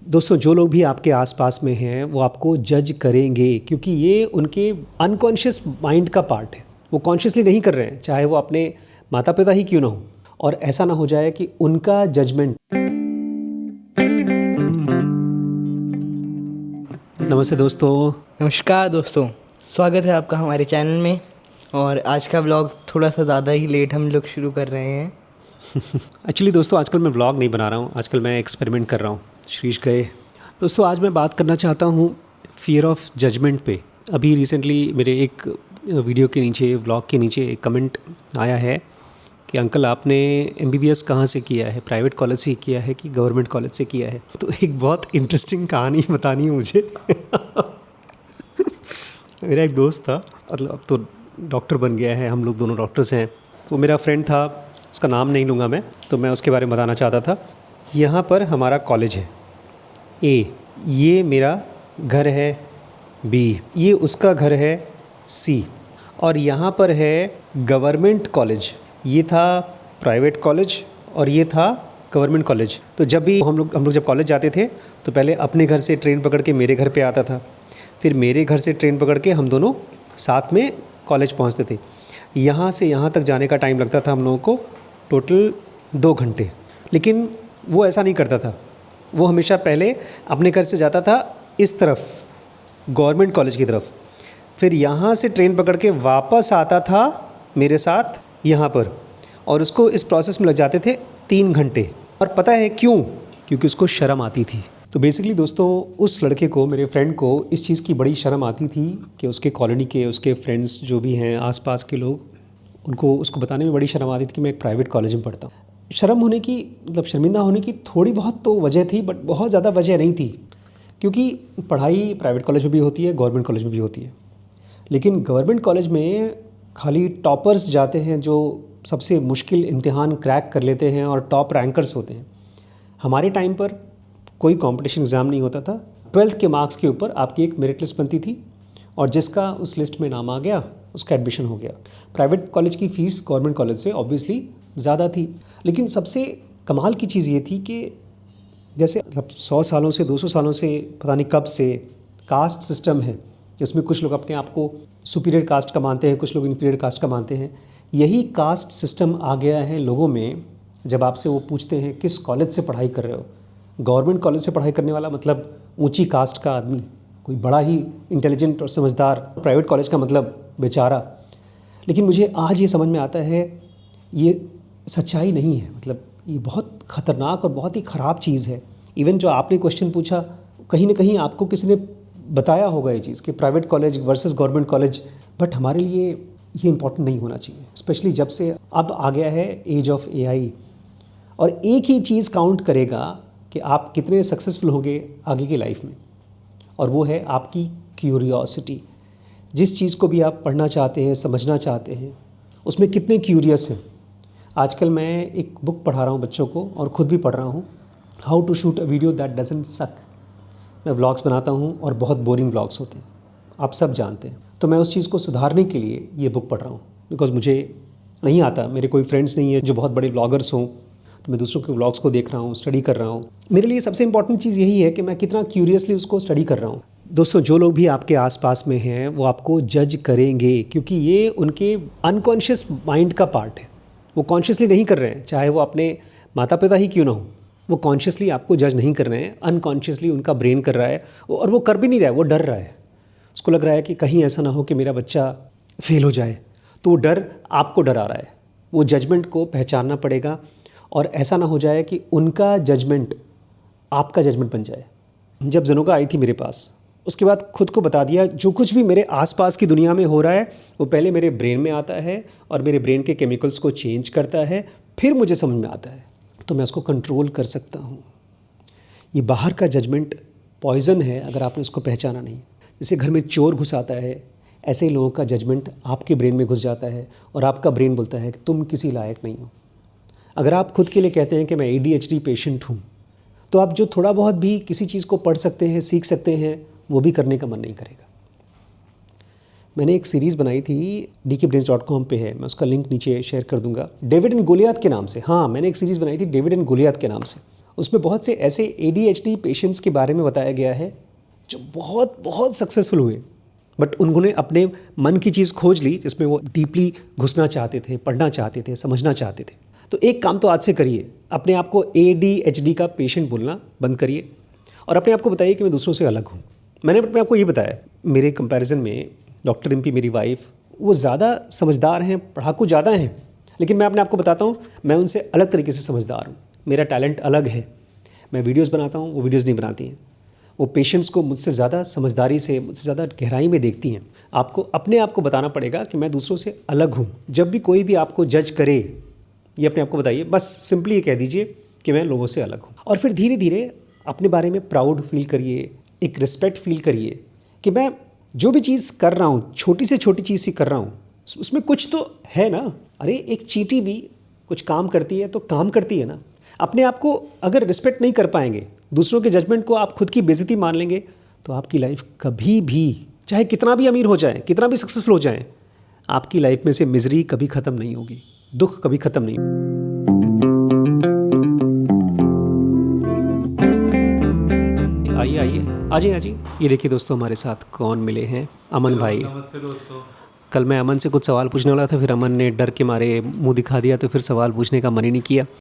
दोस्तों, जो लोग भी आपके आसपास में हैं वो आपको जज करेंगे, क्योंकि ये उनके अनकॉन्शियस माइंड का पार्ट है। वो कॉन्शियसली नहीं कर रहे हैं, चाहे वो अपने माता पिता ही क्यों ना हो। और ऐसा ना हो जाए कि उनका जजमेंट। नमस्ते दोस्तों। नमस्कार दोस्तों, स्वागत है आपका हमारे चैनल में। और आज का व्लॉग थोड़ा सा ज़्यादा ही लेट हम लोग शुरू कर रहे हैं। एक्चुअली दोस्तों, आजकल मैं व्लॉग नहीं बना रहा हूँ, आजकल मैं एक्सपेरिमेंट कर रहा हूँ। शीश गए। दोस्तों, आज मैं बात करना चाहता हूँ फियर ऑफ जजमेंट पे। अभी रिसेंटली मेरे एक वीडियो के नीचे, व्लॉग के नीचे एक कमेंट आया है कि अंकल आपने MBBS कहाँ से किया है, प्राइवेट कॉलेज से किया है कि गवर्नमेंट कॉलेज से किया है। तो एक बहुत इंटरेस्टिंग कहानी बतानी है मुझे। मेरा एक दोस्त था, मतलब अब तो डॉक्टर बन गया है, हम लोग दोनों डॉक्टर्स हैं। वो मेरा फ्रेंड था, उसका नाम नहीं लूँगा मैं, तो मैं उसके बारे में बताना चाहता था। यहाँ पर हमारा कॉलेज है A, ये मेरा घर है B, ये उसका घर है C, और यहाँ पर है गवर्नमेंट कॉलेज। ये था प्राइवेट कॉलेज और ये था गवर्नमेंट कॉलेज। तो जब भी हम लोग जब कॉलेज जाते थे तो पहले अपने घर से ट्रेन पकड़ के मेरे घर पे आता था, फिर मेरे घर से ट्रेन पकड़ के हम दोनों साथ में कॉलेज पहुंचते थे। यहाँ से यहाँ तक जाने का टाइम लगता था हम लोगों को टोटल 2 घंटे। लेकिन वो ऐसा नहीं करता था, वो हमेशा पहले अपने घर से जाता था इस तरफ, गवर्नमेंट कॉलेज की तरफ, फिर यहाँ से ट्रेन पकड़ के वापस आता था मेरे साथ यहाँ पर, और उसको इस प्रोसेस में लग जाते थे 3 घंटे। और पता है क्यों? क्योंकि उसको शर्म आती थी। तो बेसिकली दोस्तों, उस लड़के को, मेरे फ्रेंड को, इस चीज़ की बड़ी शर्म आती थी कि उसके कॉलोनी के, उसके फ्रेंड्स जो भी हैं आसपास के लोग, उनको उसको बताने में बड़ी शर्म आती थी कि मैं एक प्राइवेट कॉलेज में पढ़ता हूँ। शर्म होने की, मतलब शर्मिंदा होने की थोड़ी बहुत तो वजह थी, बट बहुत ज़्यादा वजह नहीं थी। क्योंकि पढ़ाई प्राइवेट कॉलेज में भी होती है, गवर्नमेंट कॉलेज में भी होती है। लेकिन गवर्नमेंट कॉलेज में खाली टॉपर्स जाते हैं, जो सबसे मुश्किल इम्तिहान क्रैक कर लेते हैं और टॉप रैंकर्स होते हैं। हमारे टाइम पर कोई कंपटीशन एग्ज़ाम नहीं होता था। 12th के मार्क्स के ऊपर आपकी एक मेरिट लिस्ट बनती थी, और जिसका उस लिस्ट में नाम आ गया उसका एडमिशन हो गया। प्राइवेट कॉलेज की फ़ीस गवर्नमेंट कॉलेज से ऑब्वियसली ज़्यादा थी। लेकिन सबसे कमाल की चीज़ ये थी कि जैसे मतलब 100 सालों से, 200 सालों से, पता नहीं कब से कास्ट सिस्टम है, जिसमें कुछ लोग अपने आप को सुपीरियर कास्ट का मानते हैं, कुछ लोग इन्फीरियर कास्ट का मानते हैं। यही कास्ट सिस्टम आ गया है लोगों में। जब आपसे वो पूछते हैं किस कॉलेज से पढ़ाई कर रहे हो, गवर्नमेंट कॉलेज से पढ़ाई करने वाला मतलब ऊंची कास्ट का आदमी, कोई बड़ा ही इंटेलिजेंट और समझदार। प्राइवेट कॉलेज का मतलब बेचारा। लेकिन मुझे आज ये समझ में आता है ये सच्चाई नहीं है। मतलब ये बहुत ख़तरनाक और बहुत ही ख़राब चीज़ है। इवन जो आपने क्वेश्चन पूछा, कहीं ना कहीं आपको किसी ने बताया होगा ये चीज़ कि private college versus government college. But हमारे लिए ये इम्पोर्टेंट नहीं होना चाहिए, स्पेशली जब से अब आ गया है एज ऑफ AI। और एक ही चीज़ काउंट करेगा कि आप कितने सक्सेसफुल होंगे आगे की लाइफ में, और वो है आपकी क्यूरियोसिटी। जिस चीज़ को भी आप पढ़ना चाहते हैं, समझना चाहते हैं, उसमें कितने क्यूरियस हैं। आजकल मैं एक बुक पढ़ा रहा हूँ बच्चों को, और ख़ुद भी पढ़ रहा हूँ, how to shoot a video that doesn't suck. मैं व्लॉग्स बनाता हूँ और बहुत बोरिंग व्लॉग्स होते हैं, आप सब जानते हैं। तो मैं उस चीज़ को सुधारने के लिए ये बुक पढ़ रहा हूँ, बिकॉज़ मुझे नहीं आता, मेरे कोई फ्रेंड्स नहीं है जो बहुत बड़े व्लॉगर्स हों, तो मैं दूसरों के व्लॉग्स को देख रहा हूँ, स्टडी कर रहा हूँ। मेरे लिए सबसे इंपॉर्टेंट चीज़ यही है कि मैं कितना क्यूरियसली उसको स्टडी कर रहा हूँ। दोस्तों, जो लोग भी आपके आसपास में हैं वो आपको जज करेंगे, क्योंकि ये उनके अनकॉन्शियस माइंड का पार्ट है। वो कॉन्शियसली नहीं कर रहे हैं, चाहे वो अपने माता पिता ही क्यों ना हो। वो कॉन्शियसली आपको जज नहीं कर रहे हैं, अनकॉन्शियसली उनका ब्रेन कर रहा है, और वो कर भी नहीं रहा है, वो डर रहा है। उसको लग रहा है कि कहीं ऐसा ना हो कि मेरा बच्चा फेल हो जाए, तो वो डर आपको डरा रहा है। वो जजमेंट को पहचानना पड़ेगा, और ऐसा ना हो जाए कि उनका जजमेंट आपका जजमेंट बन जाए। जब ज़नुका आई थी मेरे पास, उसके बाद खुद को बता दिया जो कुछ भी मेरे आसपास की दुनिया में हो रहा है वो पहले मेरे ब्रेन में आता है, और मेरे ब्रेन के केमिकल्स को चेंज करता है, फिर मुझे समझ में आता है, तो मैं उसको कंट्रोल कर सकता हूँ। ये बाहर का जजमेंट पॉइज़न है अगर आपने उसको पहचाना नहीं। जैसे घर में चोर घुस आता है, ऐसे ही लोगों का जजमेंट आपके ब्रेन में घुस जाता है, और आपका ब्रेन बोलता है कि तुम किसी लायक नहीं हो। अगर आप खुद के लिए कहते हैं कि मैं ADHD पेशेंट हूँ, तो आप जो थोड़ा बहुत भी किसी चीज़ को पढ़ सकते हैं, सीख सकते हैं, वो भी करने का मन नहीं करेगा। मैंने एक सीरीज़ बनाई थी, dkbrains.com पे है, मैं उसका लिंक नीचे शेयर कर दूंगा, डेविड एंड गोलियत के नाम से। हाँ, मैंने एक सीरीज़ बनाई थी डेविड एंड गोलियत के नाम से, उसमें बहुत से ऐसे ADHD पेशेंट्स के बारे में बताया गया है जो बहुत बहुत सक्सेसफुल हुए, बट उन्होंने अपने मन की चीज़ खोज ली जिसमें वो डीपली घुसना चाहते थे, पढ़ना चाहते थे, समझना चाहते थे। तो एक काम तो आज से करिए, अपने आप को ADHD का पेशेंट बोलना बंद करिए और अपने आप को बताइए कि मैं दूसरों से अलग हूँ। मैंने अपने आप को ये बताया, मेरे कंपैरिजन में डॉक्टर रिम्पी मेरी वाइफ वो ज़्यादा समझदार हैं, पढ़ाकू ज़्यादा हैं, लेकिन मैं अपने आप को बताता हूँ मैं उनसे अलग तरीके से समझदार हूँ। मेरा टैलेंट अलग है। मैं वीडियोस बनाता हूँ, वो वीडियोस नहीं बनाती हैं। वो पेशेंट्स को मुझसे ज़्यादा समझदारी से, मुझसे ज़्यादा गहराई में देखती हैं। आपको अपने आप को बताना पड़ेगा कि मैं दूसरों से अलग हूँ। जब भी कोई भी आपको जज करे, ये अपने आप को बताइए, बस सिंपली ये कह दीजिए कि मैं लोगों से अलग हूँ। और फिर धीरे धीरे अपने बारे में प्राउड फील करिए, एक रिस्पेक्ट फील करिए कि मैं जो भी चीज़ कर रहा हूँ, छोटी से छोटी चीज़ ही कर रहा हूँ, उसमें कुछ तो है ना। अरे एक चींटी भी कुछ काम करती है तो काम करती है ना। अपने आप को अगर रिस्पेक्ट नहीं कर पाएंगे, दूसरों के जजमेंट को आप खुद की बेइज्जती मान लेंगे, तो आपकी लाइफ कभी भी, चाहे कितना भी अमीर हो जाए, कितना भी सक्सेसफुल हो जाए, आपकी लाइफ में से मिजरी कभी ख़त्म नहीं होगी, दुख कभी ख़त्म नहीं। आइए आइए, आ जाइए। ये देखिए दोस्तों, हमारे साथ कौन मिले हैं, अमन भाई। नमस्ते दोस्तों। कल मैं अमन से कुछ सवाल पूछने वाला था, फिर अमन ने डर के मारे मुंह दिखा दिया, तो फिर सवाल पूछने का मन ही नहीं किया।